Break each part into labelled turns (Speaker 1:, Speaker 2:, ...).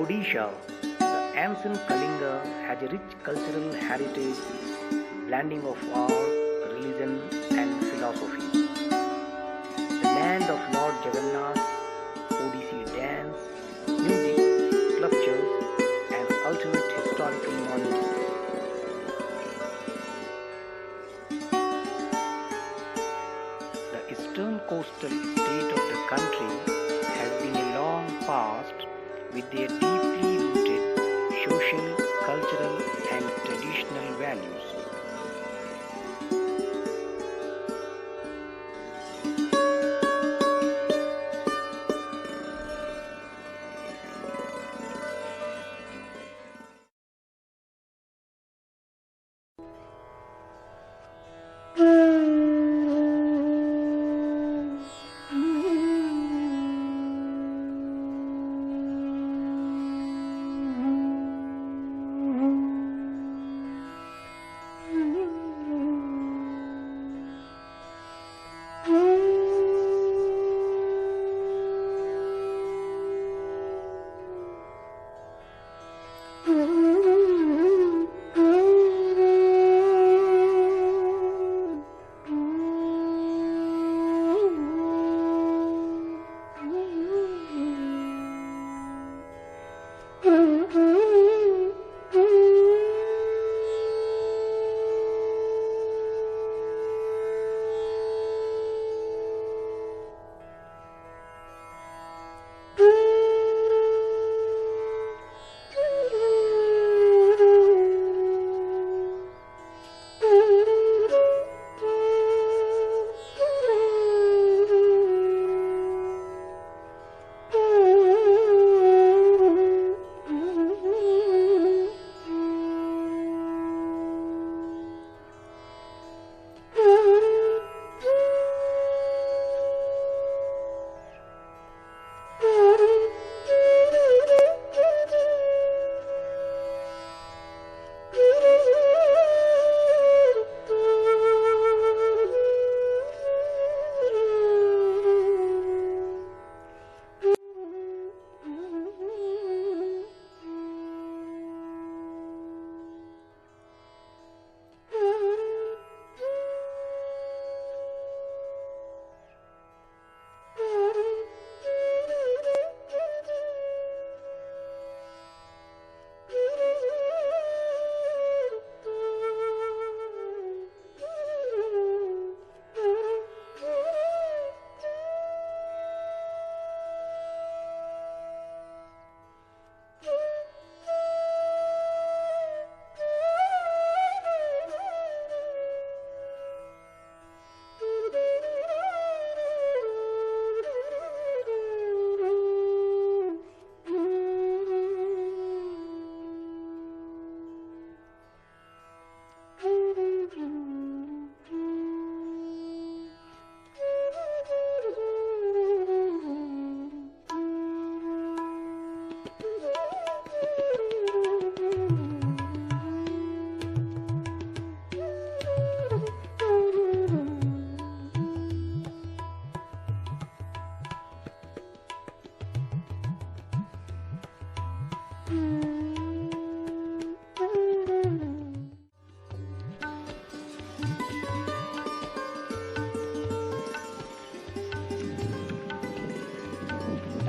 Speaker 1: Odisha, the ancient Kalinga, has a rich cultural heritage, blending of art, religion, and philosophy. The land of Lord Jagannath, Odissi dance, music, sculptures, and ultimate historical monuments. The eastern coastal state of the country has been a long past with their deeply rooted social, cultural, and traditional values.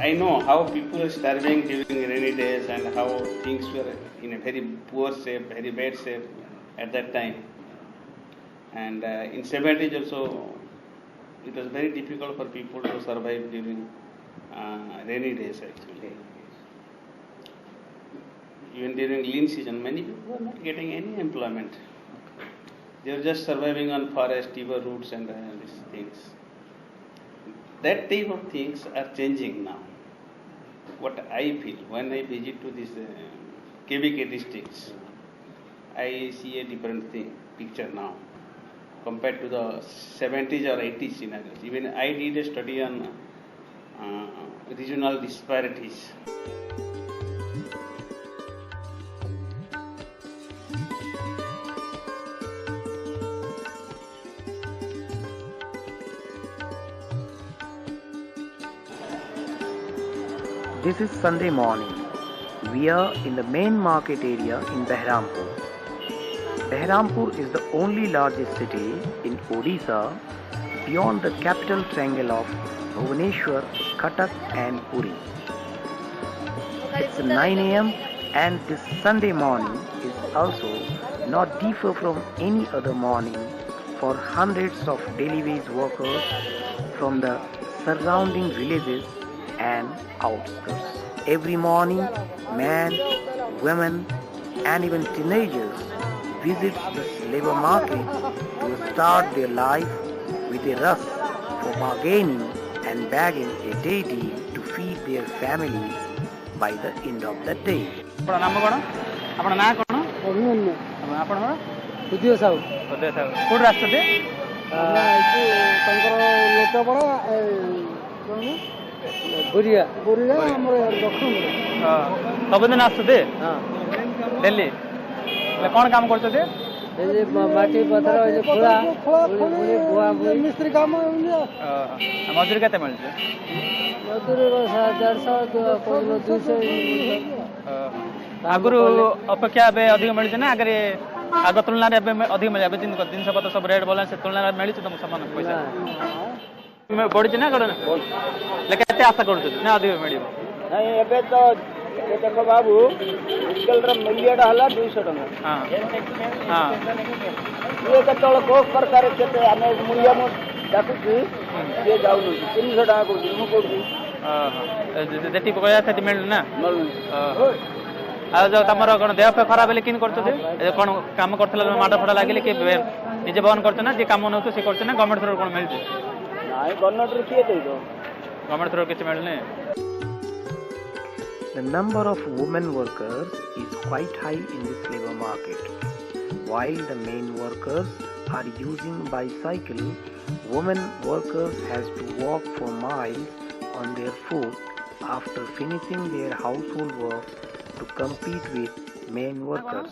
Speaker 2: I know how people are starving during rainy days and how things were in a very poor shape, very bad shape at that time. And in 70s also, it was very difficult for people to survive during rainy days actually. Even during lean season, many people were not getting any employment. They were just surviving on forest, river roots and these things. That type of things are changing now. What I feel when I visit to these KVK districts, I see a different picture now compared to the 70s or 80s scenarios. Even I did a study on regional disparities.
Speaker 1: This is Sunday morning. We are in the main market area in Behrampur. Behrampur is the only largest city in Odisha beyond the capital triangle of Bhubaneswar, Cuttack and Puri. It's 9 a.m. and this Sunday morning is also not differ from any other morning for hundreds of daily wage workers from the surrounding villages and outskirts. Every morning, men, women and even teenagers visit this labor market to start their life with a rush for bargaining and bagging a day deal to feed their families by the end of the day.
Speaker 3: ଆପଣ ନାମ କ'ଣ? ଆପଣ ନାଁ କ'ଣ? ଆପଣଙ୍କର?
Speaker 4: ଉଦୟ ସାହୁ।
Speaker 3: ଉଦୟ ସାହୁ। କୋଉଠୁ ଆସୁଛନ୍ତି?
Speaker 4: ତାଙ୍କର ଲୋଟପଡ଼ା ବୁରିଆ ବୁରିଆ ଆମର ଦକ୍ଷିଣ।
Speaker 3: ସବୁଦିନ ଆସୁଛନ୍ତି? ହଁ। ଡେଲି? କ'ଣ କାମ କରୁଛନ୍ତି?
Speaker 4: ମାଟି ପଥର ଖୋଳା ମିସ୍ତ୍ରୀ କାମ।
Speaker 3: ମଜୁରୀ କେତେ ମିଳୁଛି?
Speaker 4: ମଜୁରୀ 150 200।
Speaker 3: ଆଗରୁ ଅପେକ୍ଷା ଏବେ ଅଧିକ ମିଳୁଛି ନା ଆଗରେ ଆଗ ତୁଳନାରେ ଏବେ ଅଧିକ ମିଳେ? ଏବେ ଜିନିଷ ପତ୍ର ସବୁ ରେଟ୍ ବଢ଼ିଲା ସେ ତୁଳନାରେ ମିଳୁଛି ତମକୁ ସମାନ ପଇସା? ବଢ଼ିଛି ନା କ'ଣ? କେତେ ଆଶା କରୁଛନ୍ତି ନା ଅଧିକ ମିଳିବ?
Speaker 4: ନାଇଁ ଏବେ ତ ଦେଖ ବାବୁ ନିକେଲର ମୂଲ୍ୟଟା ହେଲା 200 ଟଙ୍କା।
Speaker 3: ହଁ
Speaker 4: ଇଏ କେତେବେଳେ କୋଉ ପ୍ରକାର କେତେ ଆମେ ମୂଲ୍ୟ ମୁଁ ଡାକୁଛି ସିଏ ଯାଉନି 300 ଟଙ୍କା କହୁଛି ମୁଁ କହୁଛି।
Speaker 3: ଯେତିକି ପଇସା ସେଠି ମିଳୁନି ନା? ଆଉ ଯୋଉ ତମର କ'ଣ ଦେହ ଫେହ ଖରାପ ହେଲେ କେମିତି କରୁଛନ୍ତି? କ'ଣ କାମ କରୁଥିଲା ମାଡ଼ ଫାଡ଼ ଲାଗିଲେ କି ନିଜେ ବହନ କରୁଛ ନା ଯିଏ କାମ ନେଉଛୁ ସେ କରୁଛି ନା ଗଭର୍ଣ୍ଣମେଣ୍ଟ ଥ୍ରୋରୁ କ'ଣ ମିଳୁଛି?
Speaker 4: ନାଇଁ ଗଭର୍ଣ୍ଣମେଣ୍ଟରୁ କିଏ ଦେଇଦ?
Speaker 3: ଗଭର୍ଣ୍ଣମେଣ୍ଟ ଥ୍ରୋରୁ କିଛି ମିଳୁନି?
Speaker 1: The number of women workers is quite high in this labor market. While the men workers are using bicycle, women workers has to walk for miles on their foot after finishing their household work to compete with men workers.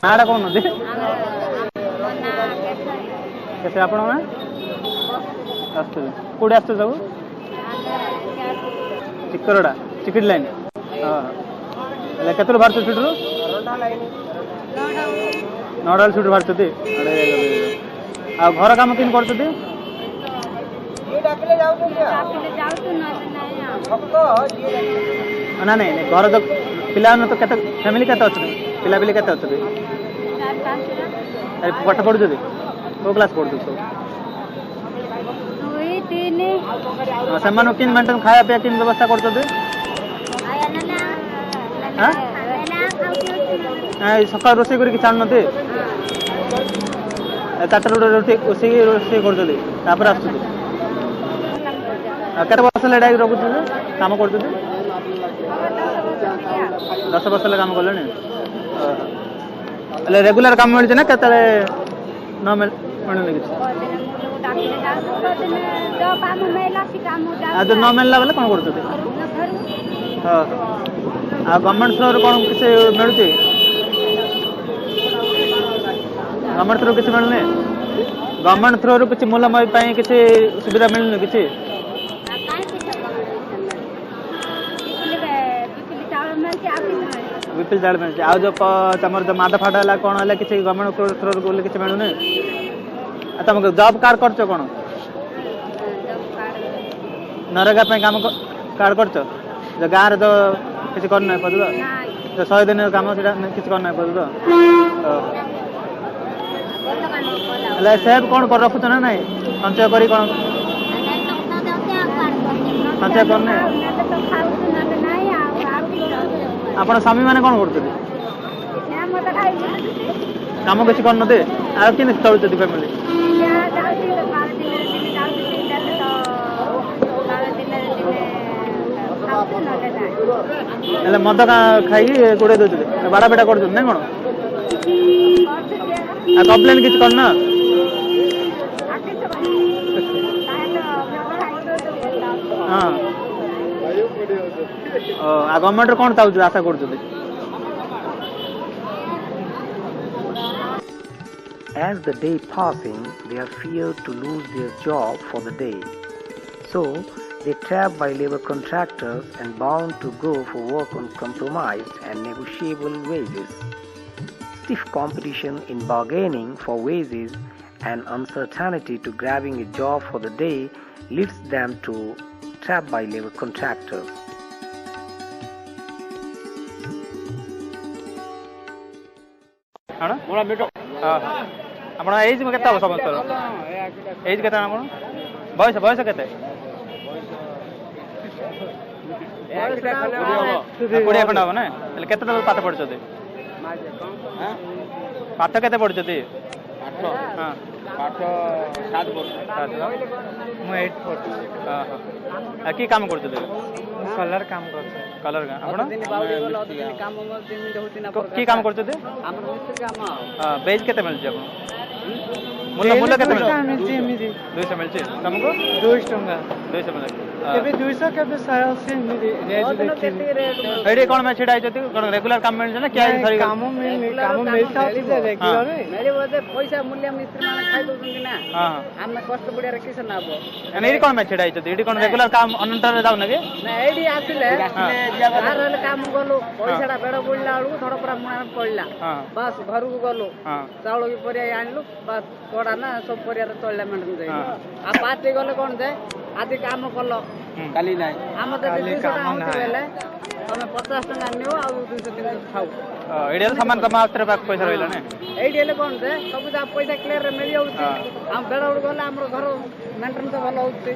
Speaker 3: ନାଁଟା କହୁନାହାନ୍ତି? କେତେ ଆପଣଙ୍କ ନାଁ? ଆସୁଛନ୍ତି କୋଉଠି ଆସୁଛ ସବୁ? ଚିକରଡ଼ା ଚିକିଟ line. ହେଲେ କେତେରୁ ବାହାରୁଛ ସେଠୁ? 9ଟା ବେଳେ ସେଠୁ ବାହାରୁଛନ୍ତି। ଆଉ ଘର କାମ କେମିତି କରୁଛନ୍ତି? ନା ନାଇଁ ଘର ତ ପିଲାମାନେ ତ କେତେ ଫ୍ୟାମିଲି କେତେ ଅଛନ୍ତି? ପିଲାପିଲି କେତେ ଅଛନ୍ତି? ପାଠ ପଢ଼ୁଛନ୍ତି? କୋଉ କ୍ଲାସ୍ ପଢ଼ୁଛନ୍ତି ସବୁ? ସେମାନଙ୍କୁ କେମିତି ମେଣ୍ଟେନ୍ ଖାଇବା ପିଇବା କେମିତି ବ୍ୟବସ୍ଥା କରୁଛନ୍ତି? ସକାଳୁ ରୋଷେଇ କରିକି ଛାଣୁନାହାନ୍ତି? 4ଟାରୁ ରୋଷେଇ କରୁଛନ୍ତି ତାପରେ ଆସୁଛନ୍ତି। କେତେ ବର୍ଷ ହେଲେ ଏଇଟା ରଖୁଛନ୍ତି କାମ କରୁଛନ୍ତି? 10 ବର୍ଷ ହେଲେ କାମ କଲେଣି? ହେଲେ ରେଗୁଲାର କାମ ମିଳୁଛି ନା କେତେବେଳେ ନ ମିଳୁନି କିଛି? ଆଉ ନ ମିଳିଲା ବେଲେ କ'ଣ କରୁଛନ୍ତି? ହଁ ଆଉ ଗଭର୍ଣ୍ଣମେଣ୍ଟ ଥ୍ରୋରୁ କ'ଣ କିଛି ମିଳୁଛି? ଗଭର୍ଣ୍ଣମେଣ୍ଟ ଥ୍ରୋରୁ କିଛି ମିଳୁନି? ଗଭର୍ଣ୍ଣମେଣ୍ଟ ଥ୍ରୋରୁ କିଛି ମୂଲ୍ୟ ପାଇଁ କିଛି ସୁବିଧା ମିଳୁନି କିଛି? ବିପିଏଲ୍ ଚାଉଳ ମିଳୁଛି। ଆଉ ଯୋଉ ତମର ଯୋଉ ମାଡ଼ ଫାଡ଼ ହେଲା କ'ଣ ହେଲା କିଛି ଗଭର୍ଣ୍ଣମେଣ୍ଟ ଥ୍ରୋରୁ ଗଲେ କିଛି ମିଳୁନି? ଆଉ ତମକୁ ଜବ୍ କାର୍ଡ଼ କରିଛ କ'ଣ? ନରେଗା ପାଇଁ କାମ କାର୍ଡ଼ କରିଛ? ଯୋଉ ଗାଁରେ ତ କିଛି କରିନାହିଁ ପଦୁର? ଯୋଉ 100 ଦିନର କାମ ସେଇଟା କିଛି କରିନାହିଁ ପଦୁର? ହେଲେ ସେଭ୍ କ'ଣ ରଖୁଛ ନା ନାଇଁ? ସଞ୍ଚୟ କରି କ'ଣ ସଞ୍ଚୟ କରୁନି? ଆପଣ ସ୍ୱାମୀମାନେ କ'ଣ କରୁଛନ୍ତି? କାମ କିଛି କରୁନାହାନ୍ତି? ଆଉ କେମିତି ଚଳୁଛନ୍ତି ଫ୍ୟାମିଲି? ହେଲେ ମଦ ଖାଇକି ଗୋଡ଼େଇ ଦେଉଛନ୍ତି, ବାଡ଼ା ପିଟା କରୁଛନ୍ତି ନା କ'ଣ? ଆଉ କମ୍ପ୍ଲେନ୍ କିଛି କରୁନ? ହଁ ଆଉ ଗଭର୍ଣ୍ଣମେଣ୍ଟରୁ କ'ଣ ଚାହୁଁଛନ୍ତି ଆଶା କରୁଛନ୍ତି?
Speaker 1: As the day passing, they are feared to lose their job for the day. So, They trapped by labor contractors and bound to go for work on compromised and negotiable wages. Stiff competition in bargaining for wages and uncertainty to grabbing a job for the day leads them to trapped by labor contractors.
Speaker 3: ଆପଣ age କେତେ ହବ ସମସ୍ତର age କେତେ ଆପଣ ବୟସ ବୟସ କେତେ 20 ଖଣ୍ଡେ ହବ ନା ହେଲେ କେତେ ପାଠ ପଢୁଛନ୍ତି ପାଠ କେତେ ପଢୁଛନ୍ତି
Speaker 4: ମୁଁ 8 ପଢୁଛି
Speaker 3: କି କାମ କରୁଛନ୍ତି
Speaker 4: କଲର କାମ କରୁଛି
Speaker 3: କଲର ଆପଣ କି କାମ କରୁଛନ୍ତି ବେଜ୍ କେତେ ମିଳୁଛି ଆପଣ ମୂଲ୍ୟ କେତେ ମିଳୁଛି 200 ମିଳୁଛି ତମକୁ 200 ଟଙ୍କା 200 ମିଳୁଛି କେବେ 200 କେବେ 180 ଏମିତି ଏଇଠି କ'ଣ ପାଇଁ ଛିଡ଼ା ହେଇଛନ୍ତି କ'ଣ ରେଗୁଲାର କାମ ମିଳୁଛି ନା କିଏ କାମ
Speaker 4: ମିଳିଥାଉଛି ରେଗୁଲାର ମିଳିବ ଯେ ପଇସା ମୂଲ୍ୟ ମିସ୍ତ୍ରୀ ମାନେ ଖାଇ ଦଉଛନ୍ତି ନା ଆମେ କଷ୍ଟ ପଡ଼ିଆରେ କିସ ନବ
Speaker 3: ଏଇଠି କ'ଣ ପାଇଁ ଛିଡ଼ା ହେଇଛନ୍ତି ଏଇଠି କ'ଣ ରେଗୁଲାର କାମ ଅନଣ୍ଟରେ ଯାଉନ କି
Speaker 4: ନା ଏଇଠି ଆସିଲେ ବାହାର ହେଲେ କାମ କଲୁ ପଇସାଟା ବେଡ଼ ବୁଲିଲା ବେଳକୁ ଥର ପୁରା ମୁଣା ପଡ଼ିଲା ବାସ୍ ଘରକୁ ଗଲୁ ଚାଉଳ କି ପରିବା ଆଣିଲୁ ବାସ୍ କଡ଼ା ନା ସବୁ ପରିବାର ଚଳିଲା ମେଣ୍ଟେନ ଯାଇ ଆଉ ପାର୍ଟି ଗଲେ କ'ଣ ଯେ ଆଜି କାମ କଲ କାଲି ନାହିଁ ଆମ ଯଦି 200 ଟଙ୍କା ହେଉଛି ହେଲେ ତମେ 50 ଟଙ୍କା ନିଅ ଆଉ 200 300 ଖାଉ
Speaker 3: ଏଇଠି ହେଲେ ସମାନ ତମ ହାତରେ ପଇସା ରହିଲା ନା
Speaker 4: ଏଇଠି ହେଲେ କ'ଣ ଯେ ସବୁ ଯାହା ପଇସା କ୍ଲିୟରରେ ମିଳିଯାଉଛି ଆମ ବେଳ ବେଳକୁ ଗଲେ ଆମର ଘର ମେଣ୍ଟେନାନ୍ସ ଭଲ ହେଉଛି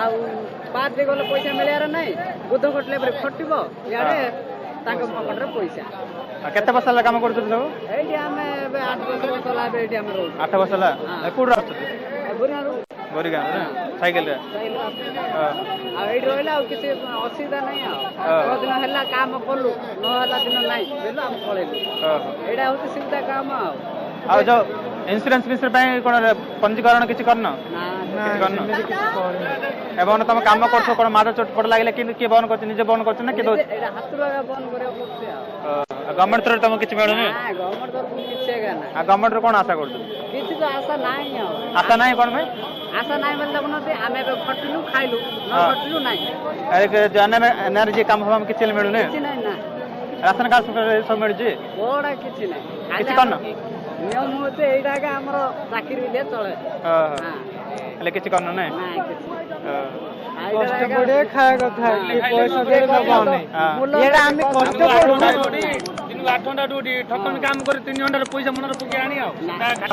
Speaker 4: ଆଉ ପାର୍ଟି ଗଲେ ପଇସା ମିଳିବାର ନାହିଁ ବୁଧ କଟିଲେ ପରେ ଖଟିବ ଇଆଡ଼େ ତାଙ୍କ ପକେଟରେ ପଇସା
Speaker 3: କେତେ ବର୍ଷ ହେଲା କାମ କରୁଛନ୍ତି ସବୁ
Speaker 4: ଏଇଠି ଆମେ ଏବେ 8 ବର୍ଷ ହେଲା ଏବେ ଏଇଠି ଆମେ ରହୁଛୁ
Speaker 3: 8 ବର୍ଷ ହେଲା କୋଉଠି ରହୁଛନ୍ତି ବୋରିଗାଁ ସାଇକେଲରେ
Speaker 4: ଆଉ ଏଇଠି ରହିଲେ ଆଉ କିଛି ଅସୁବିଧା ନାହିଁ ଆଉ ଦିନ ହେଲା କାମ କଲୁ ନ ହେଲା ଦିନ ନାହିଁ ବେଲୁ ଆମେ ପଳେଇଲୁ ଏଇଟା ହେଉଛି ସୁବିଧା କାମ
Speaker 3: ଆଉ ଯୋଉ ଇନ୍ସୁରାନ୍ସ ପାଇଁ କ'ଣ ପଞ୍ଜୀକରଣ କିଛି କରିନ ଏବଂ ତମେ କାମ କରୁଛ କ'ଣ ମାଡ଼ ଚୋଟ ଲାଗିଲେ କିନ୍ତୁ କିଏ ବନ୍ଦ କରୁଛି ନିଜେ ବନ୍ଦ କରୁଛି ନା କିଏ ଦଉଛି ଗଭର୍ଣ୍ଣମେଣ୍ଟ ତରଫରୁ ତମକୁ କିଛି ମିଳୁନି ଆଉ ଗଭର୍ଣ୍ଣମେଣ୍ଟରୁ କ'ଣ ଆଶା କରୁଛୁ
Speaker 4: କିଛି ତ ଆଶା ନାହିଁ ଆଉ
Speaker 3: ଆଶା ନାହିଁ କ'ଣ ପାଇଁ
Speaker 4: ଆଶା ନାହିଁ ବୋଲି ଦେଖୁନାହାନ୍ତି ଆମେ ଏବେ ଖଟିଲୁ ଖାଇଲୁ ନ ଖଟିଲୁ ନାହିଁ
Speaker 3: ଏନର୍ଜି କାମ ଫାମ କିଛି ହେଲେ ମିଳୁନି
Speaker 4: କିଛି ନାହିଁ ନା
Speaker 3: ରାସନ କାର୍ଡ ସବୁ ମିଳୁଛି
Speaker 4: କୋଉଟା କିଛି ନାହିଁ
Speaker 3: କିଛି କରିନ
Speaker 4: ନିୟମ ହେଉଛି ଏଇଟା ଆମର ଚାକିରି ବିଲିଆ ଚଳେ
Speaker 3: ହେଲେ କିଛି କରିନ ନାଇଁ
Speaker 4: କଷ୍ଟ ପଡ଼ିଆ ଖାଇବା କଥା ପଇସା ଦେଇ ଦବାନି ଏଇଟା ଆମେ କଷ୍ଟ ପଡୁଛୁ
Speaker 3: ଦିନକୁ 8 ଘଣ୍ଟା ड्यूटी ठकन काम करे 3 घंटा पैसा मनर पुके आनी आओ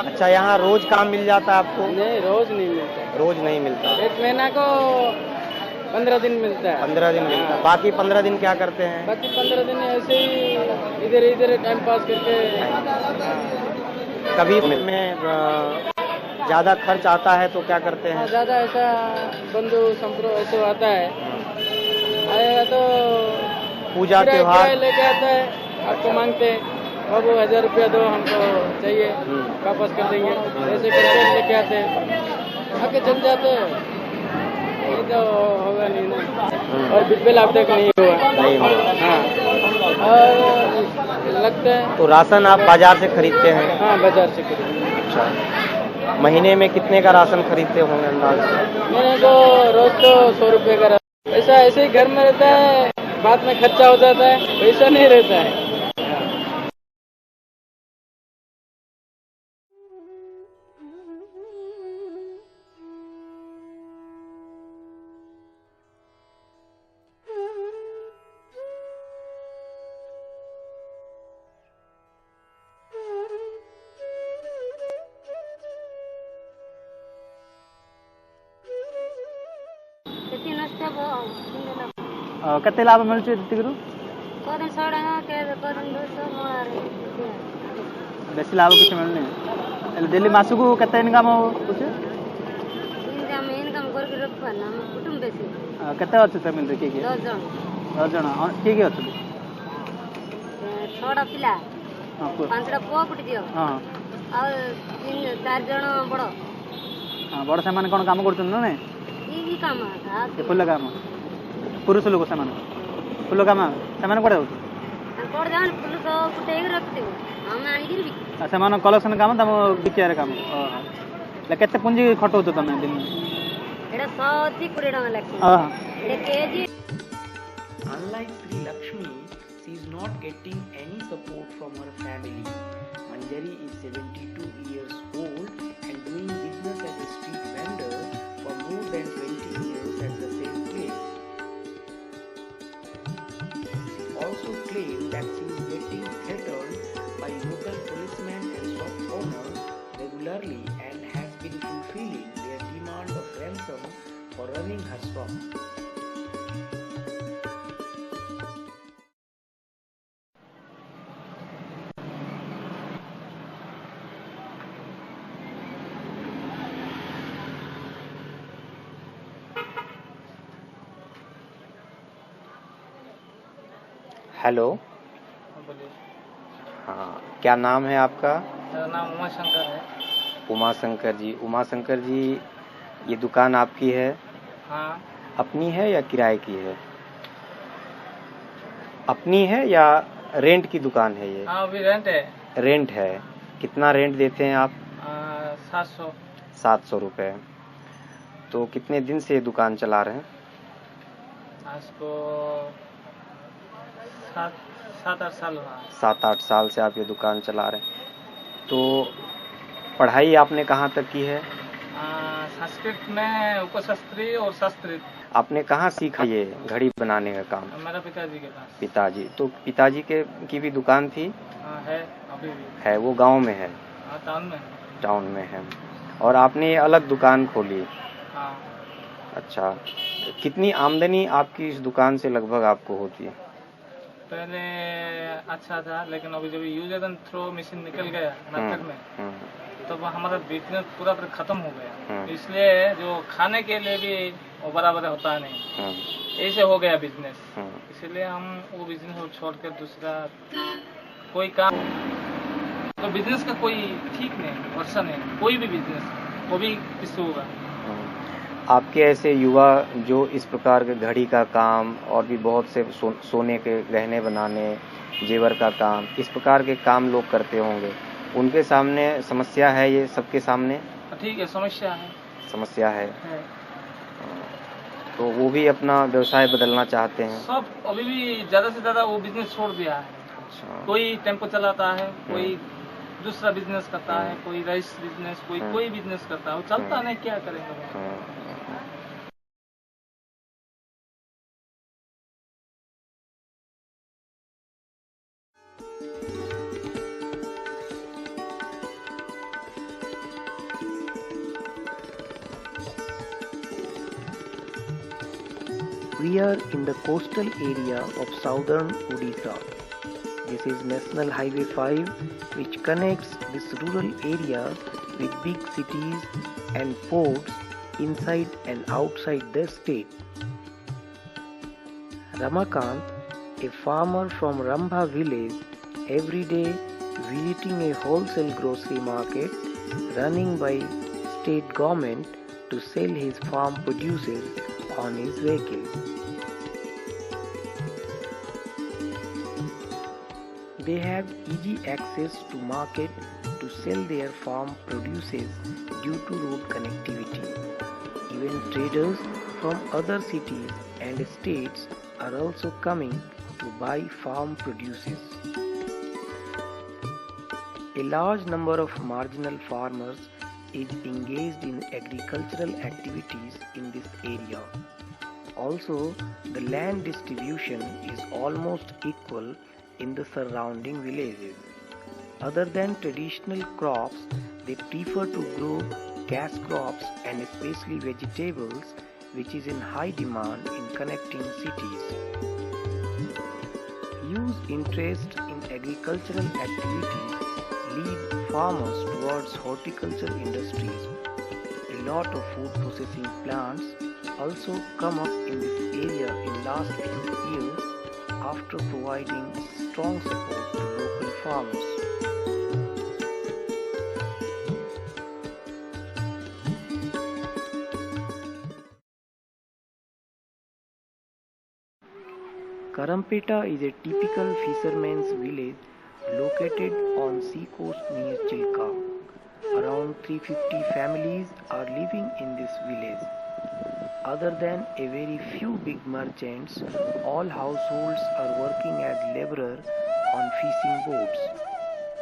Speaker 5: अच्छा यहाँ रोज काम मिल जाता है आपको
Speaker 4: नहीं रोज नहीं मिलता
Speaker 5: रोज नहीं मिलता
Speaker 4: एक महीना को 15 दिन मिलता है
Speaker 5: 15 दिन मिलता है बाकी 15 दिन क्या करते हैं
Speaker 4: बाकी 15 दिन ऐसे ही इधर इधर टाइम पास करके
Speaker 5: कभी में ज्यादा खर्च आता है तो क्या करते हैं
Speaker 4: ज्यादा ऐसा बंधु संप्रो ऐसे आता है आएगा तो
Speaker 5: पूजा त्योहार
Speaker 4: लेके आता है आपको मांगते हैं बाबू 1000 रुपया दो हमको चाहिए वापस कर देंगे ऐसे करके लेके आते हैं आके चल जाते हैं ये तो होगा नहीं ना और बिल अब तक नहीं हुआ हाँ और लगता है
Speaker 5: तो राशन आप बाजार से खरीदते हैं
Speaker 4: हाँ बाजार से खरीदते हैं
Speaker 5: अच्छा महीने में कितने का राशन खरीदते होंगे अंदाज
Speaker 4: मैंने तो रोज तो 100 रुपये का ऐसा ऐसे ही घर में रहता है बाद में खर्चा हो जाता है पैसा नहीं रहता है
Speaker 3: କେତେ ଲାଭ ମିଳୁଛି ଏତିକିରୁ ବେଶୀ ଲାଭ କିଛି ମିଳୁନି ହେଲେ ଡେଲି ମାସକୁ କେତେ ଇନକମ୍ ହେଉଛି କେତେ ଅଛି ସେମିତି କିଏ କିଏ 10 ଜଣ କିଏ କିଏ ଅଛନ୍ତି
Speaker 6: 6ଟା ପିଲା 5ଟା ପୁଅ ଗୋଟେ ଝିଅ ଆଉ 4 ଜଣ ବଡ଼
Speaker 3: ବଡ଼ ସେମାନେ କ'ଣ କାମ କରୁଛନ୍ତି ନା ନାଇଁ ଫୁଲ କାମ ପୁରୁଷ ଲୋକ ସେମାନେ ଫୁଲ କାମ ସେମାନେ କୁଆଡ଼େ ଯାଉଛନ୍ତି ସେମାନେ କଲେକ୍ସନ କାମ ତମ ବିକିବାର କାମ କେତେ ପୁଞ୍ଜି ଖଟଉଛ ତମେ ଦିନ
Speaker 6: ଏଟା 100 20 ଟଙ୍କା ଲେଖା ଏଟା KG.
Speaker 1: Unlike Sri Lakshmi, she is not getting any support from her family. Manjari is 72 years old and doing business as a street vendor for more than 20 years at the same place. She also claimed that she is getting threatened by local policemen and shop owners regularly and has been fulfilling their demand of ransom for running her shop.
Speaker 5: Hello. हाँ, क्या नाम है आपका?
Speaker 3: मेरा नाम उमा शंकर है।
Speaker 5: उमा शंकर जी। उमा शंकर जी, ये दुकान आपकी है?
Speaker 3: हाँ।
Speaker 5: अपनी है या किराए की है? अपनी है या रेंट की दुकान है ये?
Speaker 3: हाँ, अभी रेंट है।
Speaker 5: रेंट है। कितना रेंट देते हैं आप?
Speaker 3: 700।
Speaker 5: 700 रुपये। तो कितने दिन से ये दुकान चला रहे हैं?
Speaker 3: आज को 7-8 साल हुआ।
Speaker 5: 7-8 साल से आप ये दुकान चला रहे हैं। तो पढ़ाई आपने कहाँ तक की है?
Speaker 3: संस्कृत में उपशास्त्री और शास्त्री।
Speaker 5: आपने कहाँ सीखा ये घड़ी बनाने का काम?
Speaker 3: मेरा पिताजी के पास।
Speaker 5: पिताजी। तो पिताजी की भी दुकान थी?
Speaker 3: है, अभी भी
Speaker 5: है। वो गांव में है?
Speaker 3: टाउन में।
Speaker 5: टाउन में है। और आपने ये अलग दुकान खोली?
Speaker 3: हाँ।
Speaker 5: अच्छा, कितनी आमदनी आपकी इस दुकान से लगभग आपको होती है?
Speaker 3: पहले अच्छा था, लेकिन अभी जब यूजर एंड थ्रो मशीन निकल गया मार्केट में, तो हमारा बिजनेस पूरा खत्म हो गया। इसलिए जो खाने के लिए भी वो बराबर होता नहीं, ऐसे हो गया बिजनेस। इसलिए हम वो बिजनेस को छोड़कर दूसरा कोई काम, तो बिजनेस का कोई ठीक नहीं, भरोसा नहीं। कोई भी बिजनेस वो भी किससे होगा।
Speaker 5: आपके ऐसे युवा जो इस प्रकार के घड़ी का काम और भी बहुत से सोने के गहने बनाने, जेवर का काम, इस प्रकार के काम लोग करते होंगे, उनके सामने समस्या है ये सबके सामने?
Speaker 3: ठीक है, समस्या है।
Speaker 5: समस्या है। तो वो भी अपना व्यवसाय बदलना चाहते हैं?
Speaker 3: सब अभी भी ज़्यादा से ज़्यादा वो बिजनेस छोड़ दिया है।
Speaker 5: अच्छा।
Speaker 3: कोई टेम्पो चलाता है, कोई दूसरा बिजनेस करता है, कोई राइस बिजनेस, कोई बिजनेस करता है। वो चलता नहीं, क्या करेंगे।
Speaker 1: We are in the coastal area of southern Odisha. This is National Highway 5, which connects this rural area with big cities and ports inside and outside the state. Ramakant, a farmer from Rambha village, every day visiting a wholesale grocery market running by state government to sell his farm produces on his vehicle. They have easy access to market to sell their farm produces due to road connectivity. Even traders from other cities and states are also coming to buy farm produces. A large number of marginal farmers is engaged in agricultural activities in this area. Also, the land distribution is almost equal in the surrounding villages. Other than traditional crops, they prefer to grow cash crops and especially vegetables, which is in high demand in connecting cities. Huge interest in agricultural activities lead farmers towards horticulture industries. A lot of food processing plants also come up in this area in last few years after providing strong support to local farmers. Karampeta is a typical fisherman's village located on sea coast near Chilka. Around 350 families are living in this village. Other than a very few big merchants, all households are working as laborers on fishing boats.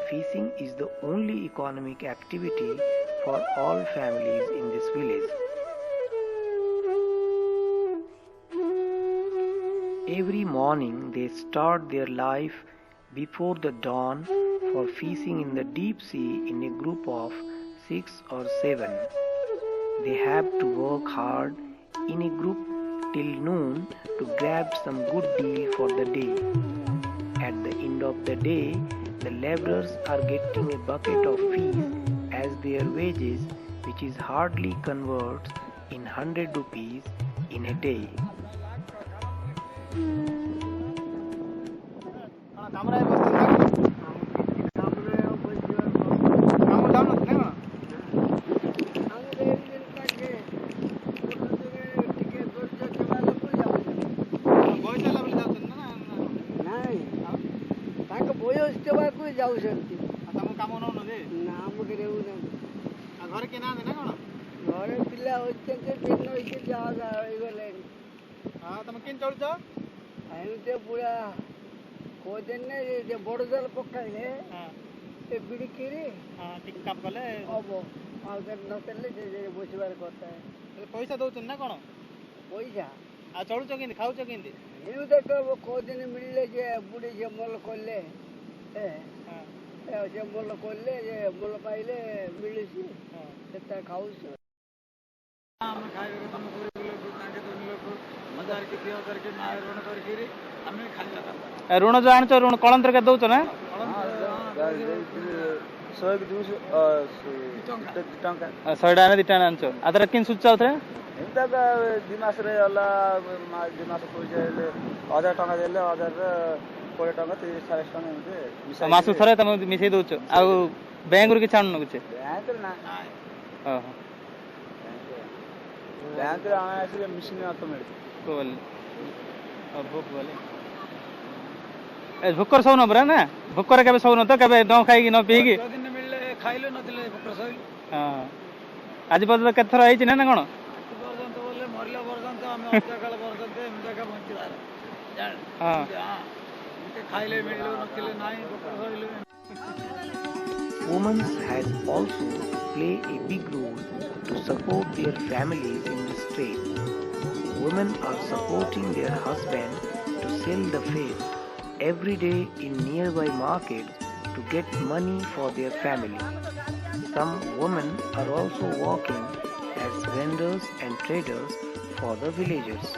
Speaker 1: Fishing is the only economic activity for all families in this village. Every morning they start their life before the dawn for fishing in the deep sea in a group of 6 or 7. They have to work hard in a group till noon to grab some good deal for the day. At the end of the day, the laborers are getting a bucket of fish as their wages, which is hardly converts in 100 rupees in a day.
Speaker 4: ଯାଉଛନ୍ତି ତମ କାମ ନଉନନ୍ତି ନା ଆମ ନେଉନାହାନ୍ତି ଆଉ ଘରେ କିଏ ନାହାନ୍ତି ନା କ'ଣ ଘରେ ପିଲା ଅଛନ୍ତି ଦିନ ହେଇକି ଯାହା ହେଇଗଲେଣି ହଁ ତମେ କେମିତି ଚଳୁଛ ଏମିତି ପୁରା କହୁଛନ୍ତି ଯେ ବଡ଼ ଜାଲ ପକାଇଲେ ସେ ବିଡ଼ିକିରି ଟିକେ କାମ କଲେ ହବ ଆଉ ନକଲେ ସେ ବସିବାର କଥା ପଇସା ଦଉଛନ୍ତି ନା କ'ଣ ପଇସା ଆଉ ଚଳୁଛ କେମିତି ଖାଉଛ କେମିତି ଏମିତି କହୁଛନ୍ତି ମିଳିଲେ ଯେ ବୁଢ଼ୀ ଯେ ମଲ କଲେ ସେ ଭଲ କଲେ ଭଲ ପାଇଲେ ମିଳୁଛି ସେଟା ଖାଉଛୁ ଆମେ ଖାଇବାକୁ ତମ ଗରିବ ଲୋକ ତାଙ୍କେ ଧନୀ ଲୋକ 1000 କି 2000 କି ମା ଋଣ କରିକିରି ଆମେ ଖାଇବା ଋଣ ଯୋଉ ଆଣୁଛ ଋଣ କଳନ୍ତର କେତେ ଦଉଛ ନା 100 ଟଙ୍କା 2 ଟଙ୍କା ଆଣୁଛ ଆଉ ତାର କେମିତି ସୁଚ ଆଉଥରେ ଏମିତି 2 ମାସରେ ହେଲା 2 ମାସ ପଇସା ହେଲେ 1000 ଟଙ୍କା ଦେଲେ 1000 20 ଟଙ୍କା 30 40 ଟଙ୍କା ଏମିତି ମାସକୁ ଥରେ ତମେ ମିଶେଇ ଦଉଛ ଆଉ ବ୍ୟାଙ୍କରୁ କିଛି ଆଣୁନ କିଛି ବ୍ୟାଙ୍କରେ ନା ଓହୋ ବ୍ୟାଙ୍କରେ ଆଣା ଆସିଲେ ମିଶିନି ଅର୍ଥ ମିଳେ କୋଲି ଭୋକ ବୋଲେ ଏ ଭୋକର ସଉନ ପରା ନା ଭୋକରେ କେବେ ସଉନ ତ କେବେ ନ ଖାଇକି ନ ପିଇକି ଦିନ ମିଳିଲେ ଖାଇଲେ ନଥିଲେ ଭୋକର ସଇଲେ ହଁ ଆଜି ପର୍ଯ୍ୟନ୍ତ କେତେ ଥର ହେଇଛି ନା ନା କ'ଣ ପର୍ଯ୍ୟନ୍ତ ବୋଲେ ମରିଲା ପର୍ଯ୍ୟନ୍ତ ଆମେ ଅଜାକାଳ ପର୍ଯ୍ୟନ୍ତ ଏମିତି ଏକା ବଞ୍ଚିବାର ହଁ
Speaker 1: Women has also play a big role to support their families in this trade. Women are supporting their husband to sell the fish every day in nearby markets to get money for their family. Some women are also working as vendors and traders for the villagers.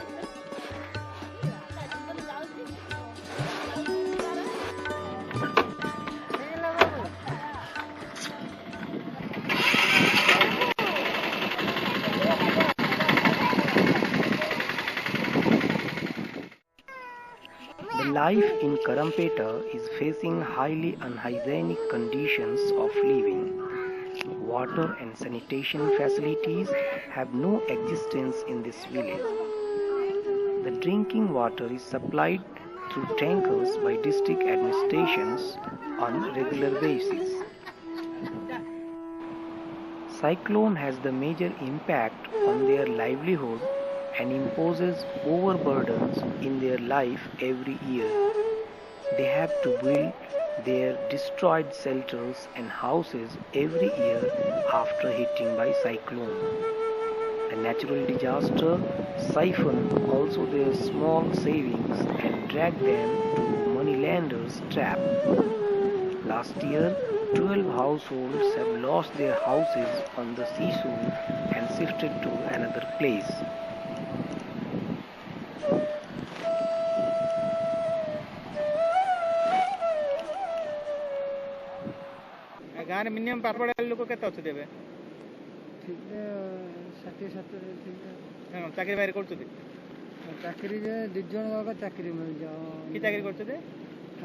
Speaker 1: Life in Karampeta is facing highly unhygienic conditions of living. Water and sanitation facilities have no existence in this village. The drinking water is supplied through tankers by district administrations on regular basis. Cyclone has the major impact on their livelihood and imposes overburdens in their life every year. They have to build their destroyed shelters and houses every year after hitting by cyclone. The natural disaster siphon also their small savings and drag them to moneylanders' trap. Last year, 12 households have lost their houses on the seashore and shifted to another place.
Speaker 4: ଗାଁରେ minimum ପାଠ ପଢ଼ିବା ଲୋକ କେତେ ଅଛନ୍ତି ଏବେ 60-70 ଚାକିରି ବାକିରି କରୁଛନ୍ତି ଚାକିରି ଯେ 2 ଜଣ ଯାକ ଚାକିରି ମିଳିଯାଉ କି ଚାକିରି କରୁଛନ୍ତି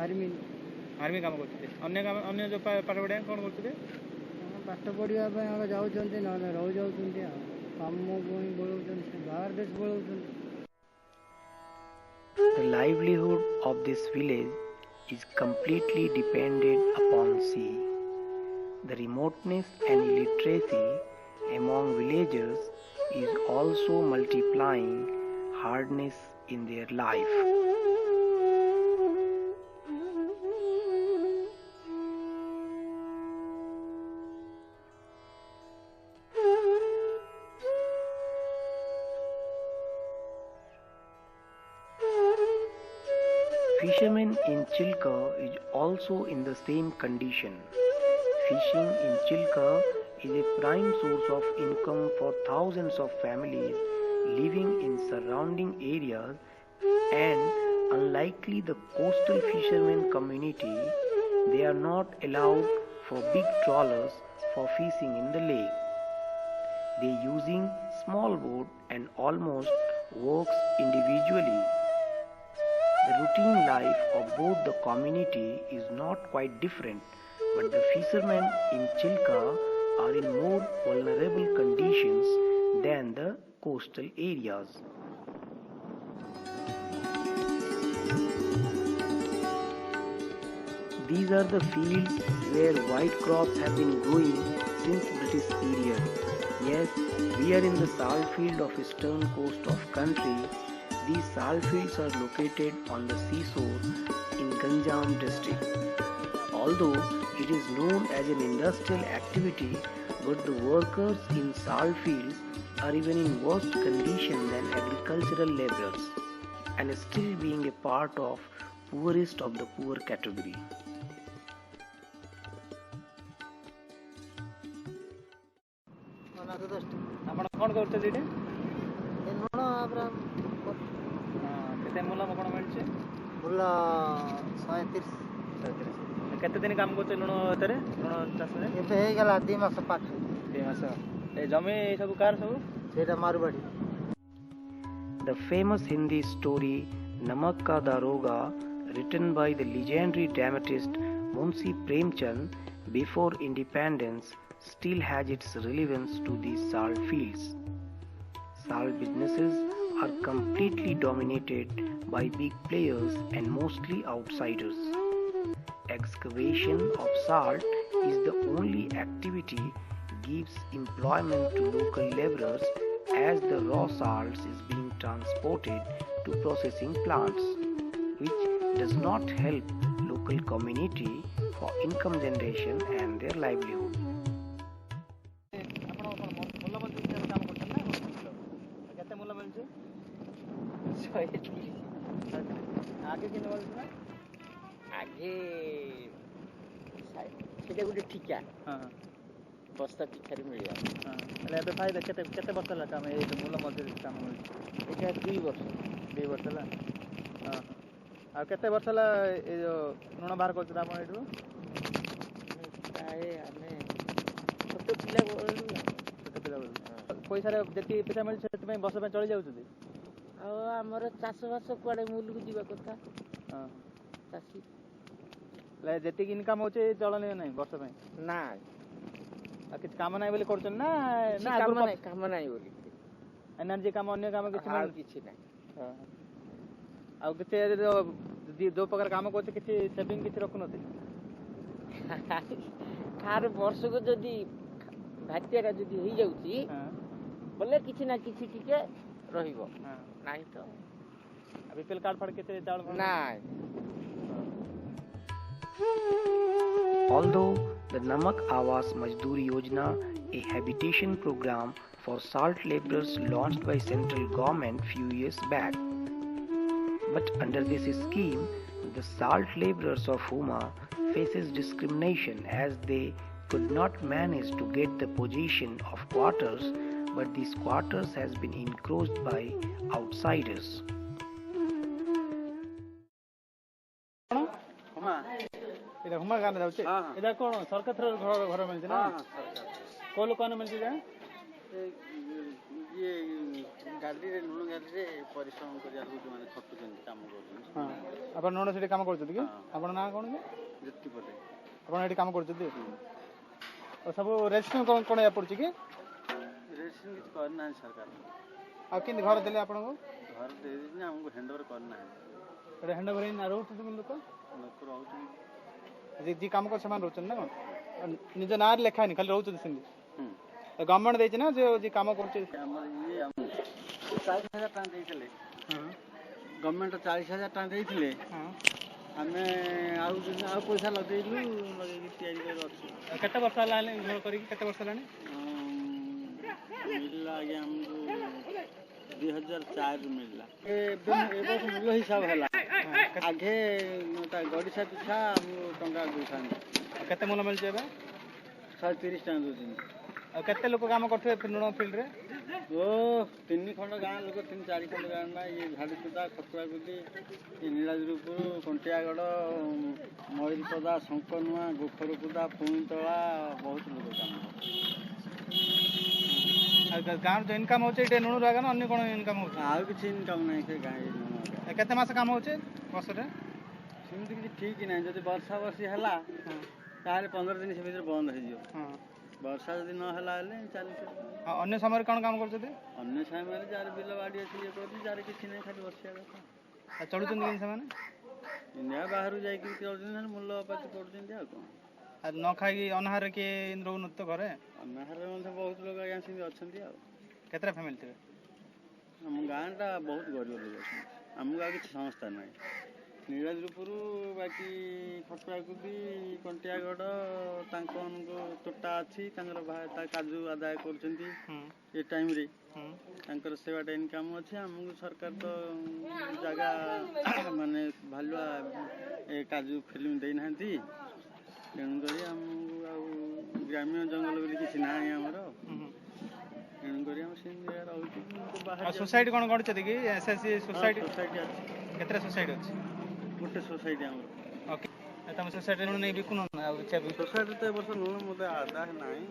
Speaker 4: ଆର୍ମି କାମ କରୁଛନ୍ତି ଅନ୍ୟ ଯେଉଁ ପାଠ ପଢ଼ିବା କ'ଣ କରୁଛନ୍ତି ପାଠ ପଢ଼ିବା ପାଇଁ ଆଗ ଯାଉଛନ୍ତି ନହେଲେ ରହିଯାଉଛନ୍ତି ଆଉ କାମ ପୁଣି ବଳଉଛନ୍ତି ବାହାର ଦେଶ ବଳଉଛନ୍ତି.
Speaker 1: The livelihood of this village is completely dependent upon sea. The remoteness and illiteracy among villagers is also multiplying hardness in their life. Fishermen in Chilka is also in the same condition. Fishing in Chilka is a prime source of income for thousands of families living in surrounding areas, and unlikely the coastal fishermen community, they are not allowed for big trawlers for fishing in the lake. They using small boat and almost works individually. The routine life of both the community is not quite different, but the fishermen in Chilka are in more vulnerable conditions than the coastal areas. These are the fields where white crops have been growing since British period. Yes, we are in the salt field of eastern coast of country. These salt fields are located on the seashore in Ganjam district. Although it is known as an industrial activity, but the workers in salt fields are even in worse condition than agricultural laborers, and still being a part of poorest of the poor category.
Speaker 3: ଆପଣ କ'ଣ କରୁଛନ୍ତି ଏଠି? କେତେ ମୂଲ କ'ଣ ମିଳୁଛି?
Speaker 4: ମୂଲ 130।
Speaker 3: କେତେ ଦିନ କାମ କରୁଛ ଲୁଣ ଏଥିରେ, ଲୁଣ ଚାଷରେ?
Speaker 4: ଏବେ ହେଇଗଲା 2 ମାସ ପାଖ।
Speaker 3: 2 ମାସ। ଏ ଜମି ସବୁ କାହାର ସବୁ?
Speaker 4: ସେଇଟା ମାରୁବାଡ଼ି।
Speaker 1: The famous Hindi story Namak Ka Daroga, written by the legendary dramatist Munshi Premchand before independence, still has its relevance to these salt fields. Salt businesses are completely dominated by big players and mostly outsiders. Excavation of salt is the only activity gives employment to local laborers, as the raw salts is being transported to processing plants, which does not help local community for income generation and their livelihood.
Speaker 3: आगे किन बोलछना
Speaker 4: आगे सेटा गुटे ठिका
Speaker 3: हां
Speaker 4: बस्ता पिछारी मिलिया
Speaker 3: हां એટલે ଏବେ फायदा केते केते वर्ष ला काम ए मूल मजदूरी काम मिलछ
Speaker 4: एटा 2 वर्ष
Speaker 3: ला हां आ केते वर्ष ला ए जो ऋण बाहर करछ आपण एठू
Speaker 4: आए हमें छोटे पिला
Speaker 3: पैसा रे जेती पैसा मिलछ सेति में वर्ष में चली जाउछथि
Speaker 4: आ हमर चाष बास कुआडे मूल को जीवा कथा
Speaker 3: हां
Speaker 4: चासी
Speaker 3: ले जेती इनकम होचे चलने नहीं वर्ष में
Speaker 4: ना
Speaker 3: आ किछ काम नहीं बोली करछन ना
Speaker 4: ना काम नहीं बोली
Speaker 3: एनर्जी काम अन्य काम किछ
Speaker 4: नहीं किछ नहीं
Speaker 3: हां आ किछ दो प्रकार काम करते किछ सेविंग किछ रखु नथि
Speaker 4: कार वर्ष को जदी भातियाटा जदी होई जाउची
Speaker 3: हां
Speaker 4: बोले किछ ना किछ टिके रहिबो
Speaker 3: हां
Speaker 4: नहीं तो
Speaker 3: बीपीएल कार्ड फड़ केते चावल
Speaker 4: नहीं।
Speaker 1: Although the Namak Awas Mazduri Yojana, a habitation program for salt laborers launched by central government few years back, but under this scheme, the salt laborers of Huma faces discrimination as they could not manage to get the position of quarters, but these quarters has been encroached by outsiders.
Speaker 3: एटा हुमा गाना जाउछे एटा कोन सरकार throw घर मिलछ ना को लोक न मिलछ जा
Speaker 2: ये गाड़ी रे लुण गाड़ी रे परिश्रम करिया लोग माने खटुछन काम करछन
Speaker 3: हां अपन नोन सेठी काम करछथि कि अपन ना कोन कि
Speaker 2: जत्ती पटे
Speaker 3: अपन एठी काम करछथि और सब रेजिस्ट्रेशन कोन या पड़छ कि
Speaker 2: रेजिस्ट्रेशन किछ करना है सरकार
Speaker 3: आ किन घर देले आपन को
Speaker 2: घर दे दिना हमको हैंडओवर करना है
Speaker 3: एटा हैंडओवर इन रहउ तुम लोक
Speaker 2: रहउ
Speaker 3: जी काम कर समान रहउछन ना निज नार लेखा नि खाली रहउछन सिंधी गवर्नमेंट देछि ना जो जे काम करछ
Speaker 7: हमर ये 40,000 टका देइथिले गवर्नमेंट 40,000 टका देइथिले आमे आउ पैसा लगेइलु लगेइ तैयारी कर अछि
Speaker 3: केते वर्ष लाने घर करी केते वर्ष लाने
Speaker 7: मिलला आगे हमको 2004 मिलला ए बस मूल्य हिसाब हला आगे गड़िसा पिछा हम टंका दुसान
Speaker 3: केते मूल्य मिल जेबे
Speaker 7: 130 टका दोजिन
Speaker 3: केते लोक काम करथे लुण फील्ड रे
Speaker 7: ओ 3 खंड गाँ लोक 3-4 खंड गाँ ना ये झाड़ी सुदा खतुआ गुदी ये नीलाद्रिपुर कंटियागढ़ मयूरपदा शंकनुआ गोखरपुदा पुणीतला बहुत लोग काम
Speaker 3: गाँव जो इनकम होचे नुणु रागा ना अन्य कोन इनकम होचे
Speaker 7: आ किसी इनकम नहीं से गाँ
Speaker 3: केते मास काम होचे वर्ष रे
Speaker 7: सेमती किसी ठीक नहीं जब वर्षा वर्षी हला ताले 15 दिन से भीतर बंद हो जियो वर्षा जदि न हला ले चली
Speaker 3: अन्य समय कोन काम करछते
Speaker 7: अन्य समय रे जार बिल बाड़ी अछि ये करती जार किसी नहीं खाली बसिया କଥା
Speaker 3: चलु दिन दिन समय
Speaker 7: इंडिया बाहर जाई कि चलु दिन मूल्य पाती पड़ते आ कोन
Speaker 3: आ न खाई अनहार के रहु न तो घरे
Speaker 7: अनहार मध्ये बहुत लोग आया सिंह अछंती आ
Speaker 3: केतरा फैमिली थे
Speaker 7: हम गाँटा बहुत गरीब लोग अच्छे आमको आ किसी संस्था ना नीलाद्रिपुर बाकी खटुआकुदी कंटियागढ़ तोटा अच्छी काजू आदाय कर टाइम रे सेवाटा इनकम अच्छे आमको सरकार तो जगह माने भालुआ काजू फिल्म देना तेणुक ग्रामीण जंगल बोली किसी ना आमर
Speaker 3: सोसाइटी कौन कौन कि एसएससी सोसाइटी
Speaker 7: सोसाइटी अच्छी
Speaker 3: केतरा सोसाइटी अछि
Speaker 7: गोटे सोसाइटी आमर
Speaker 3: ओके तम सोसाइटी नुन नै बिकुन आ
Speaker 7: सोसाइटी तो वर्ष नुन मते आदा नाही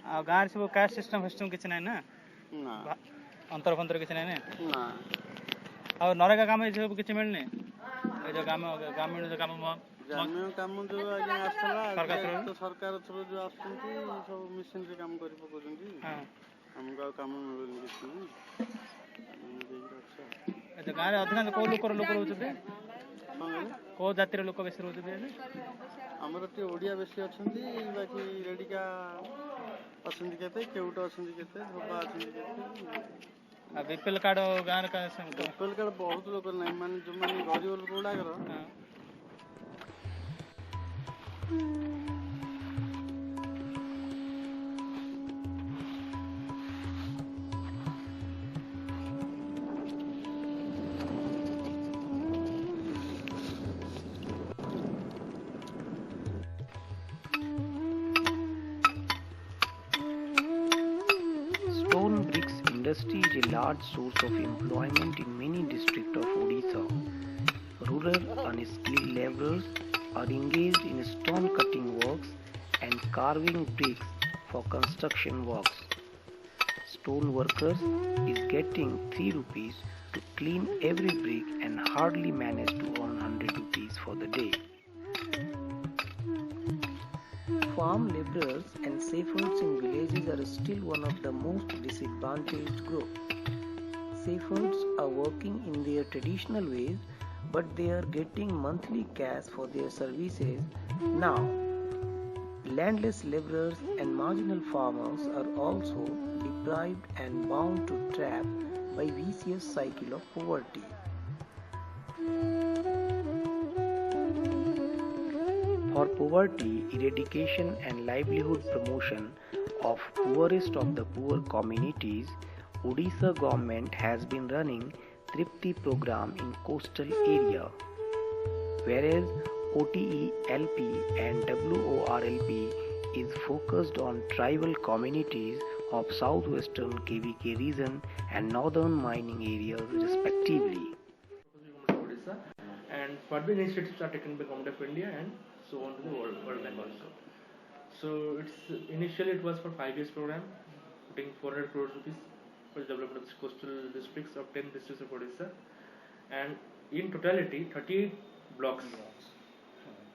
Speaker 3: आ गार सब कास्ट सिस्टम किछ नै ना
Speaker 7: ना
Speaker 3: अंतर फंतर किछ नै
Speaker 7: ना
Speaker 3: और नरेगा काम ए सब किछ मिलने ए जो काम ग्रामीण जो काम
Speaker 7: ग्रामीण काम जो आगे आसला तो सरकार थ्रू जो आसुंती सब मिशन रे काम करि पकोजंती हां हमका काम मिलुनी किछ
Speaker 3: अच्छा गाँव अधिकांश कौ लोक रोचे कौ जातिर लोक बेसी रोचे
Speaker 7: आमर टे ओडिया बेसी अच्छी बाकी रेडिका अच्छी केते केउट अच्छी केते धोबा अच्छी केते
Speaker 3: बीपीएल कार्ड गाँव
Speaker 7: बीपीएल कार्ड बहुत लोग ना माने जो माने गरीब लोक गुडाकर
Speaker 1: Stone bricks industry is a large source of employment in many districts of Odisha. Rural unskilled laborers are engaged in stone cutting works and carving bricks for construction works. Stone workers is getting 3 rupees to clean every brick and hardly manage to earn 100 rupees for the day. Farm laborers and shepherds in villages are still one of the most disadvantaged groups. Shepherds are working in their traditional ways, but they are getting monthly cash for their services now. Landless laborers and marginal farmers are also deprived and bound to trap by vicious cycle of poverty. For poverty eradication and livelihood promotion of poorest of the poor communities, Odisha government has been running Tripti program in coastal area, whereas OTE, LP and WORLP is focused on tribal communities of southwestern KVK region and northern mining areas respectively.
Speaker 8: Odisha, and further initiatives are taken by Government of India and so on to the World Bank also. So initially it was for 5 years program, putting 400 crores rupees for the development of the coastal districts of 10 districts of Odisha, and in totality 38 blocks.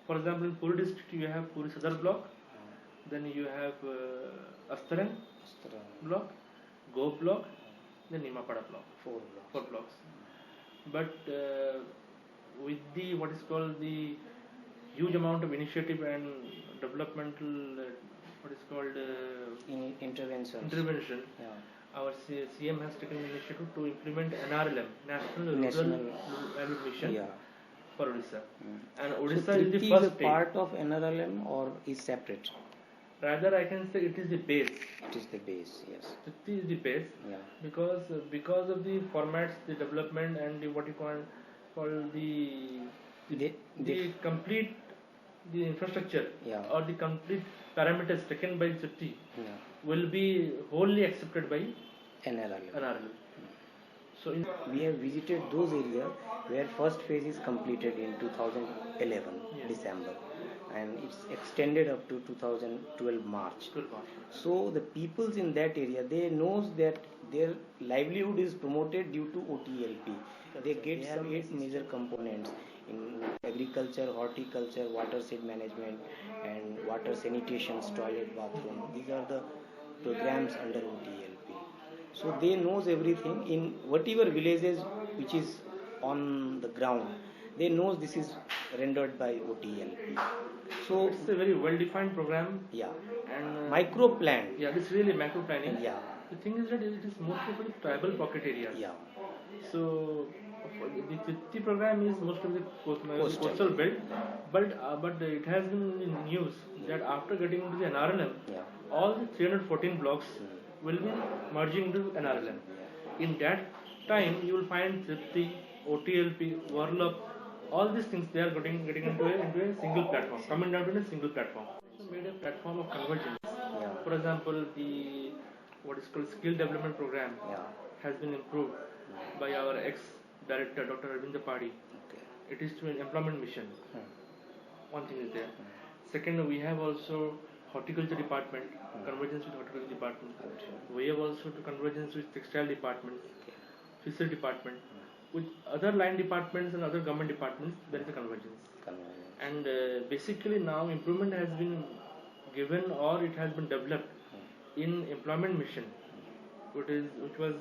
Speaker 8: For example, in Puri district you have Puri Sadar block, then you have Astaran block, Go block, then Nimapada block, 4 blocks. But with the what is called the huge amount of initiative and developmental what is called
Speaker 5: intervention. Yeah.
Speaker 8: Our CM has taken initiative to implement NRLM, National Rural Mission, for Odisha. And Odisha
Speaker 5: so
Speaker 8: is the
Speaker 5: Tripti
Speaker 8: first
Speaker 5: is a
Speaker 8: state.
Speaker 5: part of NRLM or is separate?
Speaker 8: Rather, I can say it is the base.
Speaker 5: It is the base, yes.
Speaker 8: Tripti is the base, because of the formats, the development, and the what you call the complete the infrastructure or the complete parameters taken by Tripti will be wholly accepted by NRLM. So
Speaker 5: we have visited those areas where first phase is completed in 2011 December, and it's extended up to 2012 March. So the peoples in that area, they knows that their livelihood is promoted due to OTLP. They get some 8 major components in agriculture, horticulture, watershed management, and water sanitation, toilet, bathroom. These are the programs under OTLP. So they knows everything in whatever villages which is on the ground. They knows this is rendered by OTLP. So
Speaker 8: it's a very well-defined program.
Speaker 5: Yeah.
Speaker 8: And
Speaker 5: micro plan.
Speaker 8: Yeah, it's really macro planning.
Speaker 5: Yeah.
Speaker 8: The thing is that it is mostly for the tribal pocket areas.
Speaker 5: Yeah.
Speaker 8: So the Tripti program is most of the coastal belt, but it has been in news that after getting into the NRLM, all the 314 blocks will be merging into NRLM. In that time, you will find Tripti, OTLP, Warlup, all these things they are getting into a single platform, coming down to a single platform. So made a platform of convergence. For example, the what is called skill development program has been improved by our ex-director Dr. Arvind Padi. It is to an employment mission. One thing is there. Second, we have also horticulture department, convergence with horticulture department. We have also to convergence with textile department, fishery department. With other line departments and other government departments, there is a convergence. And basically now improvement has been given or it has been developed in employment mission, which was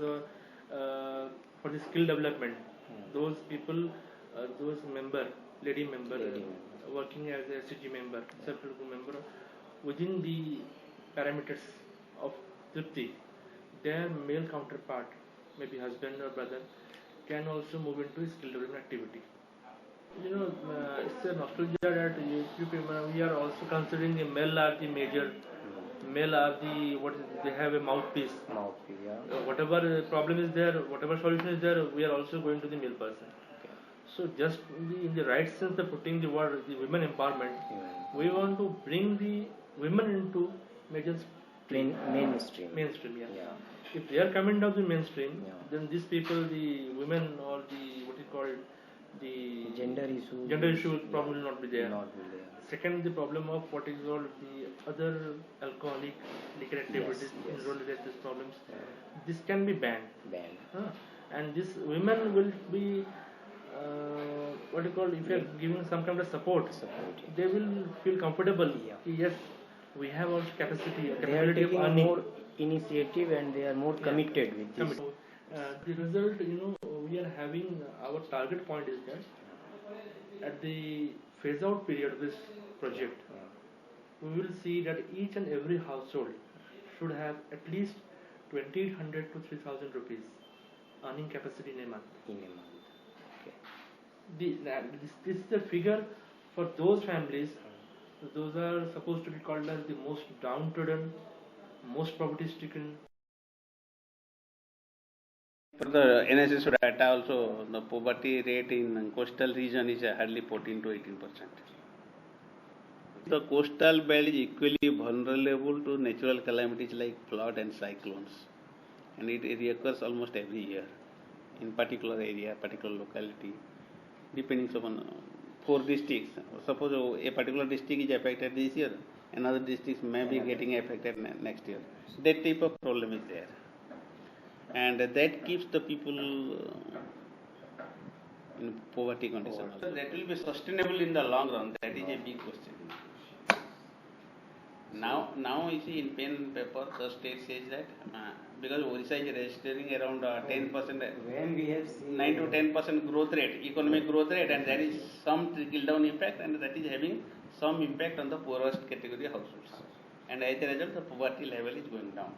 Speaker 8: for the skill development. Those people, those lady member, working as a SCG member, self-help member, within the parameters of Tripti, their male counterpart, maybe husband or brother, can also move into a skill development activity. It's a nostalgia that we are also considering the male are the major, male are the they have a mouthpiece. Whatever problem is there, whatever solution is there, we are also going to the male person. So just in the right sense of putting the word the women empowerment, we want to bring the women into major
Speaker 5: mainstream.
Speaker 8: If they are coming down to the mainstream, then these people, the women or the what is called the
Speaker 5: gender issue
Speaker 8: problem will not be there. Second, the problem of what is called the other alcoholic liquor activities enrolled in these problems. This can be banned. And these women will be what you call, if you are giving some kind of support, they will feel comfortable. Yes, we have also capacity
Speaker 5: they are taking
Speaker 8: of
Speaker 5: more initiative and they are more committed with this.
Speaker 8: The result, we are having, our target point is that at the phase out period of this project, we will see that each and every household should have at least 2,800 to 3,000 rupees earning capacity in a month. This is the figure for those families. Those are supposed to be called as the most downtrodden, most poverty-stricken.
Speaker 2: For the NSS data also, the poverty rate in coastal region is hardly 14 to 18%. The coastal belt is equally vulnerable to natural calamities like flood and cyclones, and it occurs almost every year in particular area, particular locality, depending upon 4 districts. Suppose a particular district is affected this year, another district may be getting affected next year. That type of problem is there. And that keeps the people in poverty condition. So that will be sustainable in the long run. That is a big question. Now you see in pen and paper, the state says that because Odisha is registering around 10%,
Speaker 5: when we have seen
Speaker 2: 9 to 10% growth rate, economic growth rate, and there is some trickle down effect, and that is having some impact on the poorest category households. and as a result the poverty level is going down.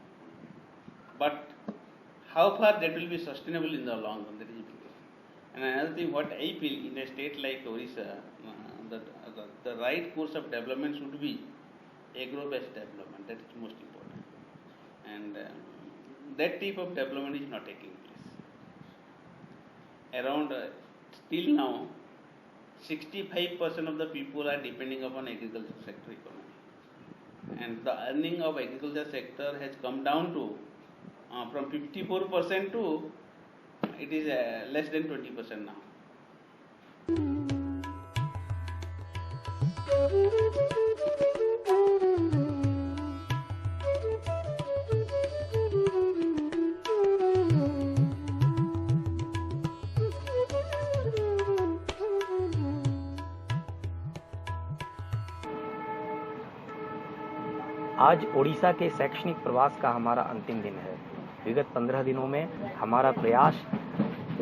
Speaker 2: But how far that will be sustainable in the long run, that is difficult. And another thing, what I feel in a state like Orissa, the right course of development should be agro-based development. That is most important. And that type of development is not taking place. Around still now, 65% of the people are depending upon agriculture sector economy. And the earning of agriculture sector has come down to from 54% to it is less than 20% now.
Speaker 1: आज ओडिशा के शैक्षणिक प्रवास का हमारा अंतिम दिन है। विगत 15 दिनों में हमारा प्रयास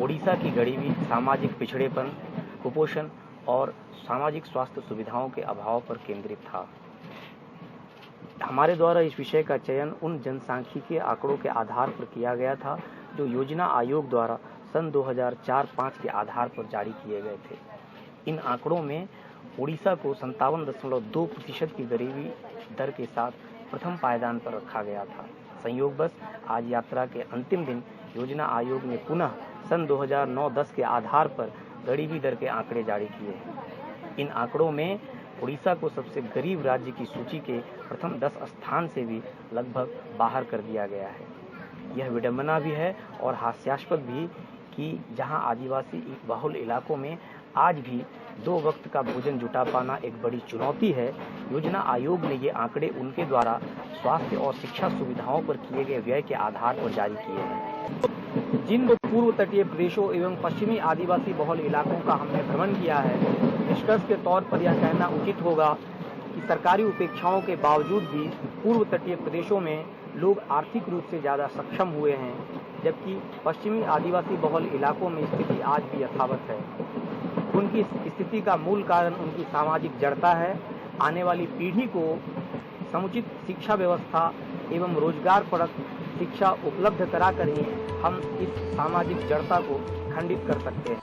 Speaker 1: ओडिशा की गरीबी, सामाजिक पिछड़ेपन, कुपोषण और सामाजिक स्वास्थ्य सुविधाओं के अभाव पर केंद्रित था। हमारे द्वारा इस विषय का चयन उन जनसांख्यिकीय आंकड़ों के आधार पर किया गया था जो योजना आयोग द्वारा सन 2004-05 के आधार पर जारी किए गए थे। इन आंकड़ों में ओडिशा को 57.2% की गरीबी दर के साथ प्रथम पायदान पर रखा गया था। संयोगवश आज यात्रा के अंतिम दिन योजना आयोग ने पुनः सन 2009-10 के आधार पर गरीबी दर के आंकड़े जारी किए हैं। इन आंकड़ों में ओडिशा को सबसे गरीब राज्य की सूची के प्रथम 10 स्थान से भी लगभग बाहर कर दिया गया है। यह विडंबना भी है और हास्यास्पद भी कि जहां आदिवासी बहुल इलाकों में आज भी 2 वक्त का भोजन जुटा पाना एक बड़ी चुनौती है, योजना आयोग ने ये आंकड़े उनके द्वारा स्वास्थ्य और शिक्षा सुविधाओं पर किए गए व्यय के आधार पर जारी किए हैं। जिन पूर्व तटीय प्रदेशों एवं पश्चिमी आदिवासी बहुल इलाकों का हमने भ्रमण किया है, निष्कर्ष के तौर पर यह कहना उचित होगा कि सरकारी उपेक्षाओं के बावजूद भी पूर्व तटीय प्रदेशों में लोग आर्थिक रूप से ज़्यादा सक्षम हुए हैं, जबकि पश्चिमी आदिवासी बहुल इलाकों में स्थिति आज भी यथावत है। उनकी स्थिति का मूल कारण उनकी सामाजिक जड़ता है। आने वाली पीढ़ी को समुचित शिक्षा व्यवस्था एवं रोजगारपरक शिक्षा उपलब्ध कराकर ही हम इस सामाजिक जड़ता को खंडित कर सकते हैं।